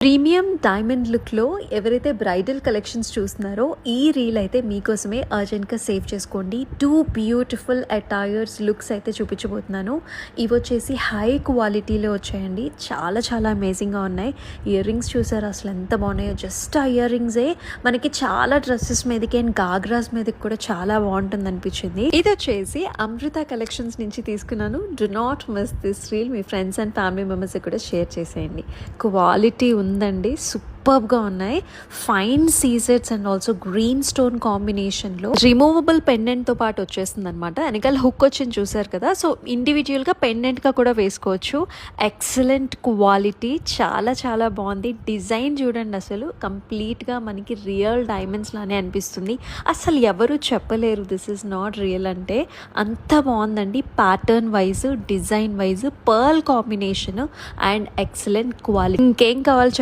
Premium diamond లుక్లో ఎవరైతే bridal collections చూస్తున్నారో ఈ రీల్ అయితే మీకోసమే అర్జెంట్గా సేవ్ చేసుకోండి. 2 బ్యూటిఫుల్ అటైర్స్ లుక్స్ అయితే చూపించబోతున్నాను. ఇవి వచ్చేసి హై క్వాలిటీలో వచ్చాయండి. చాలా చాలా అమేజింగ్గా ఉన్నాయి. ఇయర్ రింగ్స్ చూసారు అసలు ఎంత బాగున్నాయో. జస్ట్ ఆ ఇయర్ రింగ్సే మనకి చాలా డ్రెస్సెస్ మీదకి అండ్ గాగ్రాస్ మీదకి కూడా చాలా బాగుంటుంది అనిపించింది. ఇది వచ్చేసి అమృత కలెక్షన్స్ నుంచి తీసుకున్నాను. Do not miss this reel. మీ ఫ్రెండ్స్ అండ్ ఫ్యామిలీ మెంబర్స్ కూడా షేర్ చేసేయండి. క్వాలిటీ ఉందండి, సూపర్గా ఉన్నాయి. ఫైన్ సీజెట్స్ అండ్ ఆల్సో గ్రీన్ స్టోన్ కాంబినేషన్లో రిమూవబుల్ పెండెంట్తో పాటు వచ్చేస్తుంది అనమాట. వెనకాల హుక్ వచ్చింది చూసారు కదా, సో ఇండివిజువల్గా పెండెంట్గా కూడా వేసుకోవచ్చు. ఎక్సలెంట్ క్వాలిటీ, చాలా చాలా బాగుంది. డిజైన్ చూడండి, అసలు కంప్లీట్గా మనకి రియల్ డైమండ్స్ లానే అనిపిస్తుంది. అసలు ఎవరు చెప్పలేరు దిస్ ఇస్ నాట్ రియల్ అంటే, అంత బాగుందండి. Pattern wise, design wise, pearl combination and excellent quality. ఇంకేం కావాలి